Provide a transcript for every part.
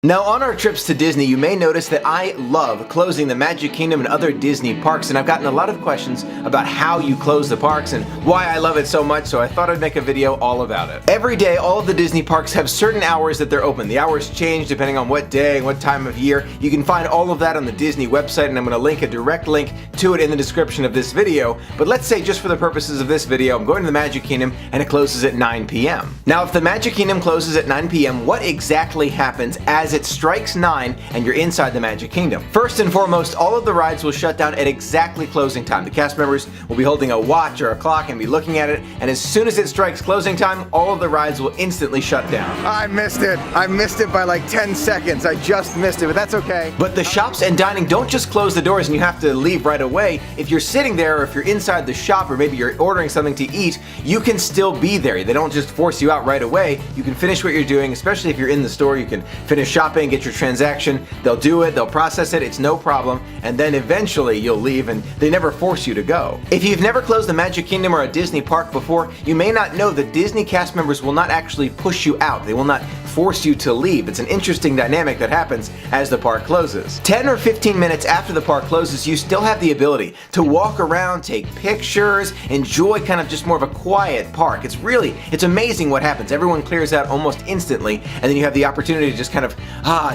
Now, on our trips to Disney, you may notice that I love closing the Magic Kingdom and other Disney parks, and I've gotten a lot of questions about how you close the parks and why I love it so much, so I thought I'd make a video all about it. Every day, all of the Disney parks have certain hours that they're open. The hours change depending on what day and what time of year. You can find all of that on the Disney website, and I'm going to link a direct link to it in the description of this video. But let's say, just for the purposes of this video, I'm going to the Magic Kingdom and it closes at 9 p.m. Now, if the Magic Kingdom closes at 9 p.m., what exactly happens as it strikes 9 and you're inside the Magic Kingdom? First and foremost, all of the rides will shut down at exactly closing time. The cast members will be holding a watch or a clock and be looking at it, and as soon as it strikes closing time, all of the rides will instantly shut down. I missed it. I missed it by like 10 seconds. I just missed it, but that's okay. But the shops and dining don't just close the doors and you have to leave right away. If you're sitting there, or if you're inside the shop, or maybe you're ordering something to eat, you can still be there. They don't just force you out right away. You can finish what you're doing, especially if you're in the store. You can finish shopping, get your transaction. They'll do it, they'll process it, it's no problem, and then eventually you'll leave, and they never force you to go. If you've never closed the Magic Kingdom or a Disney park before, you may not know that Disney cast members will not actually push you out. They will not force you to leave. It's an interesting dynamic that happens as the park closes. 10 or 15 minutes after the park closes, you still have the ability to walk around, take pictures, enjoy kind of just more of a quiet park. It's amazing what happens. Everyone clears out almost instantly, and then you have the opportunity to just kind of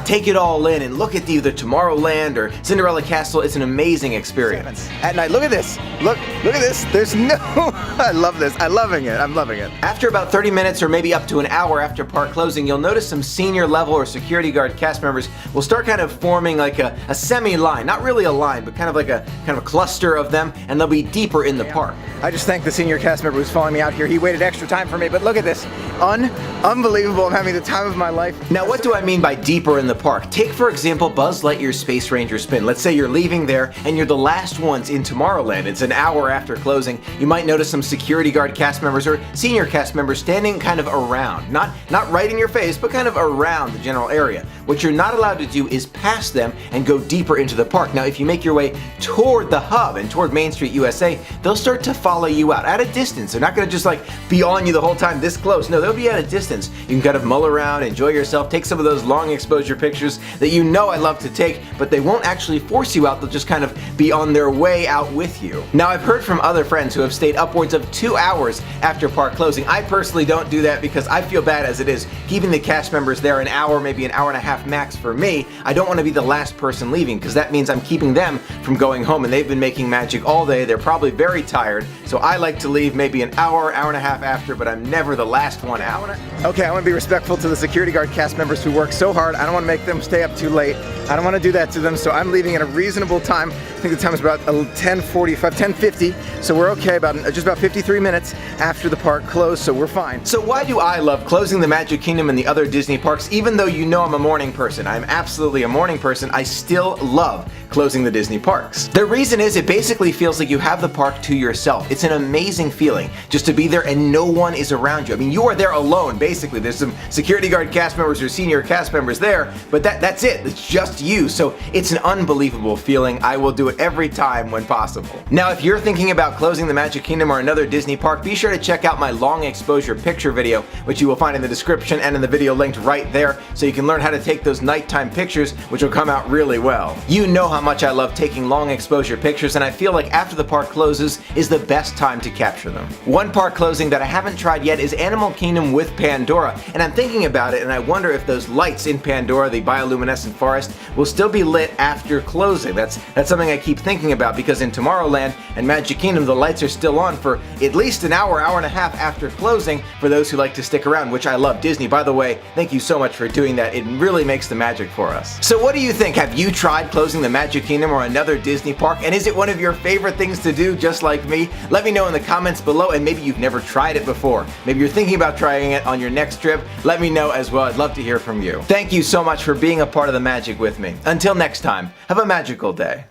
take it all in and look at either Tomorrowland or Cinderella Castle. It's an amazing experience. At night, look at this. Look at this. There's no, I love this. I'm loving it. I'm loving it. After about 30 minutes or maybe up to an hour after park closing, you'll notice some senior level or security guard cast members will start kind of forming like a semi-line. Not really a line, but kind of a cluster of them, and they'll be deeper in the park. I just thank the senior cast member who's following me out here. He waited extra time for me, but look at this. Unbelievable. I'm having the time of my life. Now, what do I mean by deeper in the park? Take, for example, Buzz Lightyear's Space Ranger spin. Let's say you're leaving there and you're the last ones in Tomorrowland. It's an hour after closing. You might notice some security guard cast members or senior cast members standing kind of around. Not right in your face, but kind of around the general area. What you're not allowed to do is pass them and go deeper into the park. Now, if you make your way toward the hub and toward Main Street USA, they'll start to follow you out at a distance. They're not going to just like be on you the whole time this close. No, they'll be at a distance. You can kind of mull around, enjoy yourself, take some of those long exposure pictures that you know I love to take, but they won't actually force you out. They'll just kind of be on their way out with you. Now, I've heard from other friends who have stayed upwards of 2 hours after park closing. I personally don't do that because I feel bad as it is keeping the cast members there an hour, maybe an hour and a half max for me. I don't want to be the last person leaving because that means I'm keeping them from going home, and they've been making magic all day. They're probably very tired, so I like to leave maybe an hour and a half after, but I'm never the last one out. Okay, I want to be respectful to the security guard cast members who work so hard. I don't want to make them stay up too late. I don't want to do that to them, so I'm leaving at a reasonable time. I think the time is about 10:45, 10:50, so we're okay, just about 53 minutes after the park closed, so we're fine. So why do I love closing the Magic Kingdom and the other Disney parks? Even though you know I'm a morning person, I'm absolutely a morning person, I still love closing the Disney parks. The reason is it basically feels like you have the park to yourself. It's an amazing feeling just to be there and no one is around you. I mean, you are there alone, basically. There's some security guard cast members or senior cast members there, but that's it. It's just you. So it's an unbelievable feeling. I will do it every time when possible. Now, if you're thinking about closing the Magic Kingdom or another Disney park, be sure to check out my long exposure picture video, which you will find in the description and in the video linked right there, so you can learn how to take those nighttime pictures, which will come out really well. You know how much I love taking long exposure pictures, and I feel like after the park closes is the best time to capture them. One park closing that I haven't tried yet is Animal Kingdom with Pandora, and I'm thinking about it, and I wonder if those lights in Pandora, the bioluminescent forest, will still be lit after closing. That's something I keep thinking about, because in Tomorrowland and Magic Kingdom, the lights are still on for at least an hour, hour and a half after closing for those who like to stick around, which I love. Disney, by the way, thank you so much for doing that. It really makes the magic for us. So what do you think? Have you tried closing the Magic Kingdom or another Disney park? And is it one of your favorite things to do, just like me? Let me know in the comments below, and maybe you've never tried it before. Maybe you're thinking about trying it on your next trip. Let me know as well. I'd love to hear from you. Thank you so much for being a part of the magic with me. Until next time, have a magical day.